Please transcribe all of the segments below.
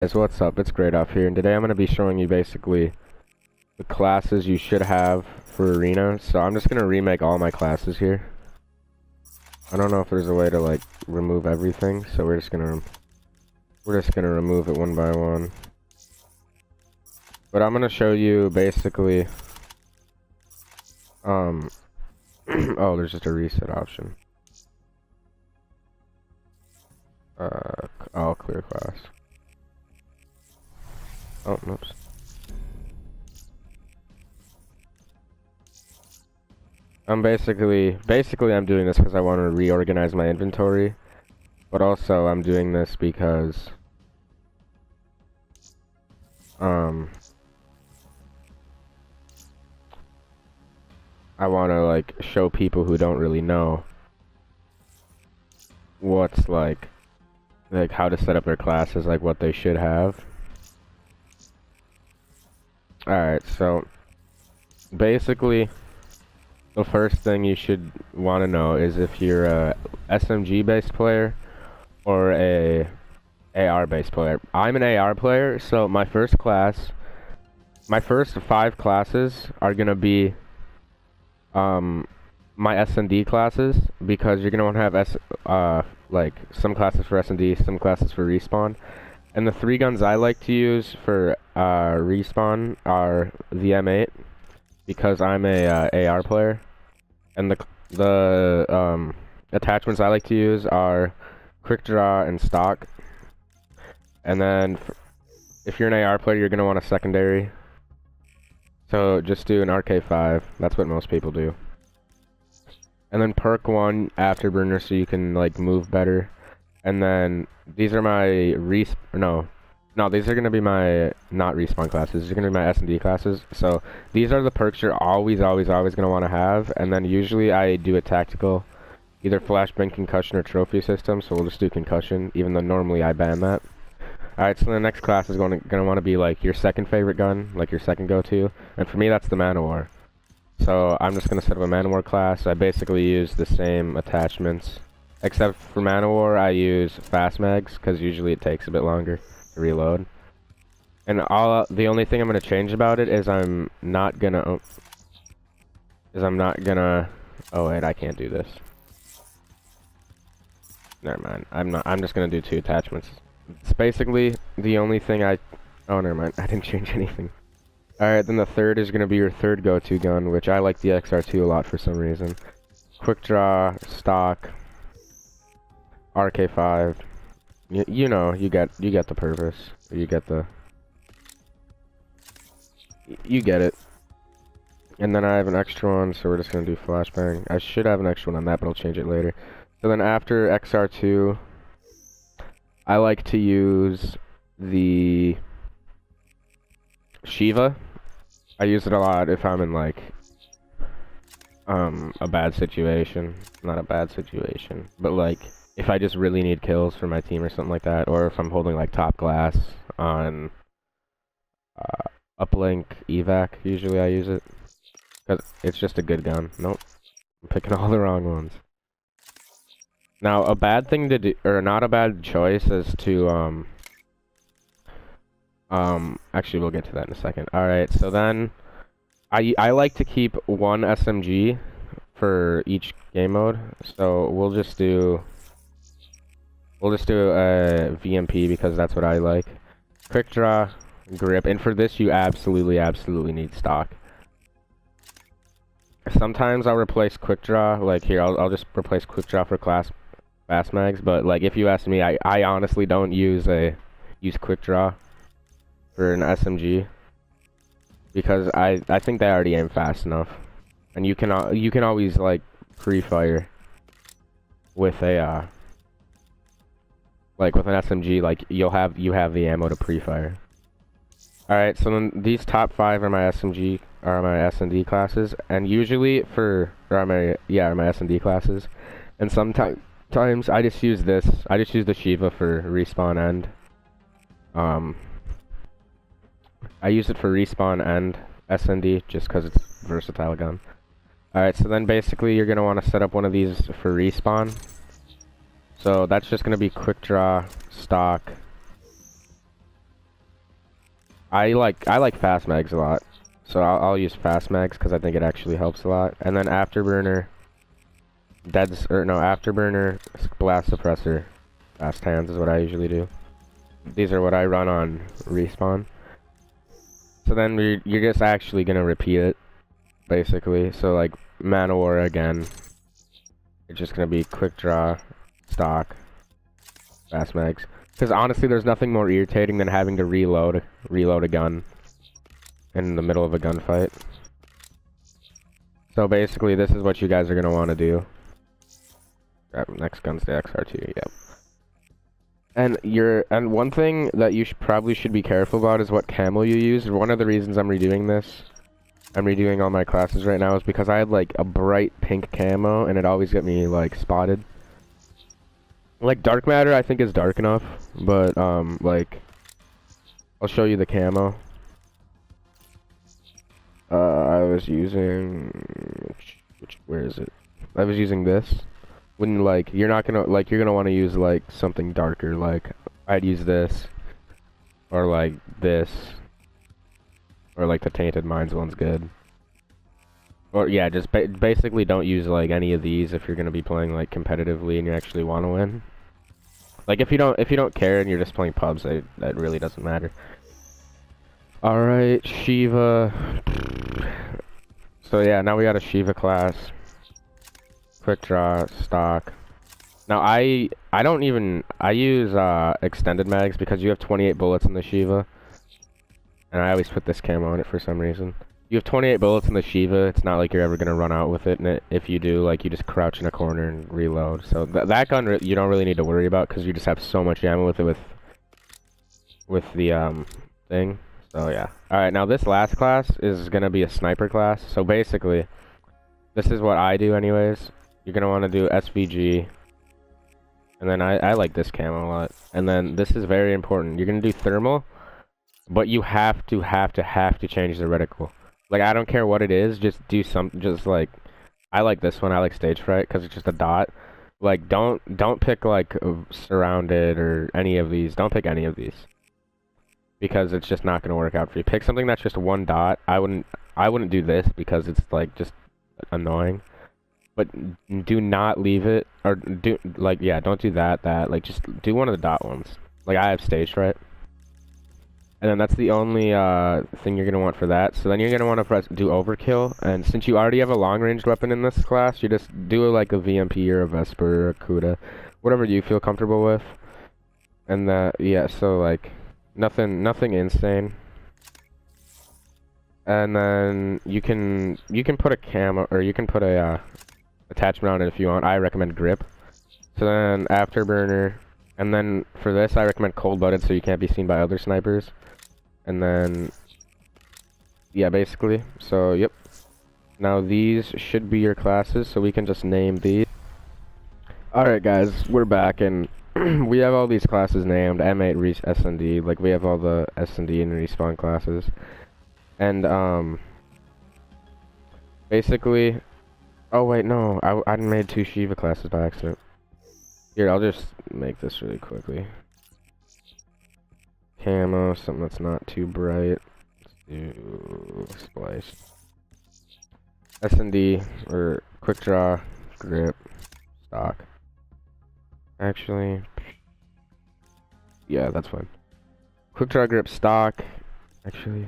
Guys, what's up? It's Great Off here, and today I'm going to be showing you basically the classes you should have for Arena. So I'm just going to remake all my classes here. I don't know if there's a way to like remove everything, so we're just gonna remove it one by one. But I'm going to show you basically oh, there's just a reset option. I'll clear class. Oh, oops. I'm basically I'm doing this because I want to reorganize my inventory, but also I'm doing this because I want to like show people who don't really know what's like how to set up their classes, like what they should have. Alright, so basically the first thing you should want to know is if you're a SMG based player or a AR based player. I'm an AR player, so my first 5 classes are gonna be my S&D classes, because you're gonna want to have like some classes for S&D, some classes for respawn. And the 3 guns I like to use for respawn are the M8, because I'm a AR player, and the attachments I like to use are quick draw and stock. And then if you're an AR player, you're gonna want a secondary. So just do an RK5. That's what most people do. And then perk 1 afterburner, so you can like move better. And then these are my no, these are gonna be my not respawn classes. These are gonna be my S&D classes. So these are the perks you're always gonna want to have. And then usually I do a tactical, either flashbang, concussion, or trophy system. So we'll just do concussion, even though normally I ban that. Alright, so the next class is gonna want to be like your second favorite gun, like your second go-to. And for me, that's the Man-O-War. So I'm just gonna set up a Man-O-War class. I basically use the same attachments, except for Man-O-War I use fast mags, because usually it takes a bit longer to reload. And the only thing I'm gonna change about it is I'm not gonna oh wait, I can't do this. Never mind. I'm just gonna do 2 attachments. It's basically the only thing oh, never mind. I didn't change anything. Alright, then the third is going to be your third go-to gun, which I like the XR2 a lot for some reason. Quick draw, stock, RK5. You know, you get the purpose. You get it. And then I have an extra one, so we're just going to do flashbang. I should have an extra one on that, but I'll change it later. So then after XR2, I like to use the Shiva. I use it a lot if I'm in like a bad situation. Not a bad situation, but like if I just really need kills for my team or something like that, or if I'm holding like top glass on uplink evac. Usually I use it because it's just a good gun. Nope, I'm picking all the wrong ones. Now, a bad thing to do, or not a bad choice, is to, actually, we'll get to that in a second. Alright, so then, I like to keep 1 SMG for each game mode, so we'll just do a VMP, because that's what I like. Quick draw, grip, and for this, you absolutely need stock. Sometimes I'll replace quick draw, like here, I'll just replace quick draw for fast mags, but like if you ask me, I honestly don't use quick draw for an SMG, because I think they already aim fast enough, and you can always like pre-fire with a like with an SMG, like you have the ammo to pre-fire. Alright, so then these top 5 are my S&D classes, and usually my S&D classes, and sometimes I just use this. I just use the Shiva for respawn end. I use it for respawn and S&D just because it's a versatile gun. Alright, so then basically you're going to want to set up one of these for respawn. So that's just going to be quick draw, stock, I like fast mags a lot, so I'll use fast mags because I think it actually helps a lot. And then afterburner, afterburner, blast suppressor, fast hands is what I usually do. These are what I run on respawn. So then you're just actually gonna repeat it, basically. So like Man of War again, it's just gonna be quick draw, stock, fast mags. Because honestly, there's nothing more irritating than having to reload a gun in the middle of a gunfight. So basically, this is what you guys are gonna want to do. Next gun's the XR2. Yep. And one thing that you probably should be careful about is what camo you use. One of the reasons I'm redoing all my classes right now, is because I had like a bright pink camo and it always got me like spotted. Like dark matter I think is dark enough, but like I'll show you the camo. I was using where is it? I was using this. When like you're gonna want to use like something darker, like I'd use this, or like this, or like the Tainted Minds one's good. Or yeah, just basically don't use like any of these if you're gonna be playing like competitively and you actually want to win. Like if you don't care and you're just playing pubs, that really doesn't matter. All right, Shiva. So yeah, now we got a Shiva class. Quick draw, stock. Now I use extended mags because you have 28 bullets in the Shiva, and I always put this camo on it for some reason. You have 28 bullets in the Shiva. It's not like you're ever gonna run out with it, and if you do, like you just crouch in a corner and reload. So that gun you don't really need to worry about because you just have so much ammo with it with the thing. So yeah. All right, now this last class is gonna be a sniper class. So basically, this is what I do anyways. You're gonna want to do SVG, and then I like this camo a lot. And then this is very important. You're gonna do thermal, but you have to change the reticle. Like I don't care what it is, just do something. Just like I like this one. I like stage fright because it's just a dot. Like don't pick like surrounded or any of these. Don't pick any of these because it's just not gonna work out for you. Pick something that's just one dot. I wouldn't do this because it's like just annoying. But do not leave it, or do, like, yeah, don't do that, like, just do one of the dot ones. Like, I have stage fright. And then that's the only, thing you're gonna want for that. So then you're gonna want to do overkill, and since you already have a long-range weapon in this class, you just do, like, a VMP or a Vesper or a Kuda. Whatever you feel comfortable with. And yeah, so, like, nothing insane. And then you can put a camo, or you can put a, attachment on it if you want. I recommend grip. So then afterburner, and then for this I recommend cold-blooded so you can't be seen by other snipers. And then yeah, basically. So yep. Now these should be your classes, so we can just name these. Alright guys, we're back and we have all these classes named. M8 S&D, like we have all the S&D and respawn classes. And basically, oh wait, no, I made 2 Shiva classes by accident. Here, I'll just make this really quickly. Camo, something that's not too bright. Let's do splice. S&D, or quick draw, grip, stock. Actually, yeah, that's fine. Quick draw, grip, stock. Actually,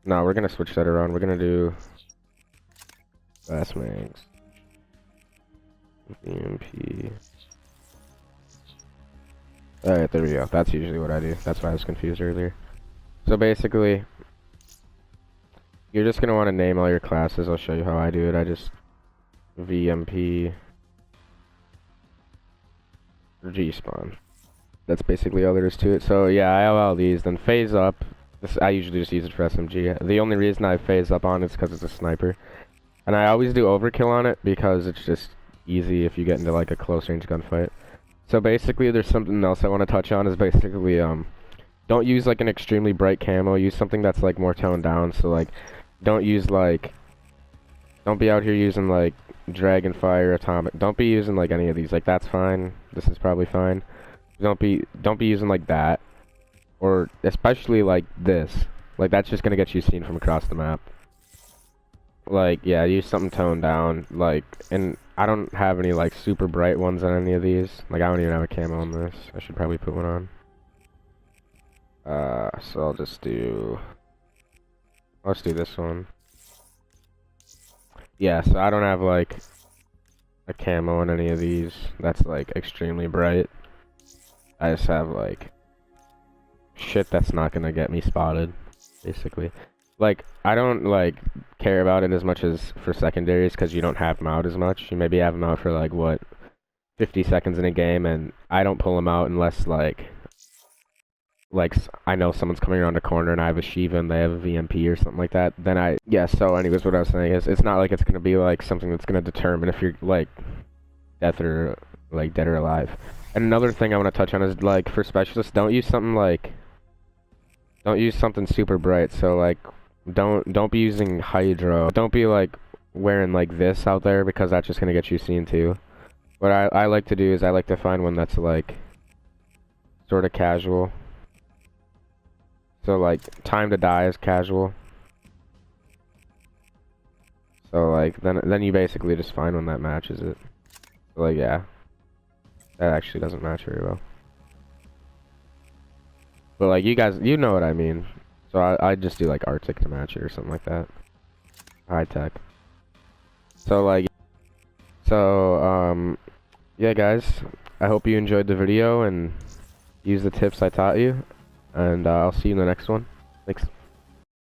no, we're gonna switch that around. We're gonna do fast mags, VMP. Alright, there we go. That's usually what I do. That's why I was confused earlier. So basically, you're just gonna want to name all your classes. I'll show you how I do it. I just VMP G-spawn. That's basically all there is to it. So yeah, I have all these. Then phase up. This, I usually just use it for SMG. The only reason I phase up on it is because it's a sniper. And I always do overkill on it because it's just easy if you get into like a close range gunfight. So basically there's something else I want to touch on is basically don't use like an extremely bright camo. Use something that's like more toned down. So like don't use like, don't be out here using like Dragonfire, Atomic. Don't be using like any of these. Like that's fine. This is probably fine. Don't be using like that. or especially like this. Like that's just gonna get you seen from across the map. Like, yeah, use something toned down. Like, and I don't have any like super bright ones on any of these. Like, I don't even have a camo on this. I should probably put one on. So I'll just do this one. Yeah, so I don't have like a camo on any of these that's like extremely bright. I just have like shit that's not gonna get me spotted, basically. Like, I don't like care about it as much as for secondaries because you don't have them out as much. You maybe have them out for like what, 50 seconds in a game, and I don't pull them out unless like I know someone's coming around the corner and I have a Shiva and they have a VMP or something like that. Then yeah. So anyways, what I was saying is it's not like it's gonna be like something that's gonna determine if you're like dead or alive. And another thing I want to touch on is like for specialists, don't use something super bright. So like don't be using hydro. Don't be like wearing like this out there because that's just gonna get you seen too. What I like to do is I like to find one that's like sort of casual. So like time to die is casual. So like then you basically just find one that matches it. So, like, yeah, that actually doesn't match very well. But like you guys, you know what I mean. So I just do like Arctic to match it or something like that. High tech. So like, yeah guys, I hope you enjoyed the video and use the tips I taught you, and I'll see you in the next one. Thanks.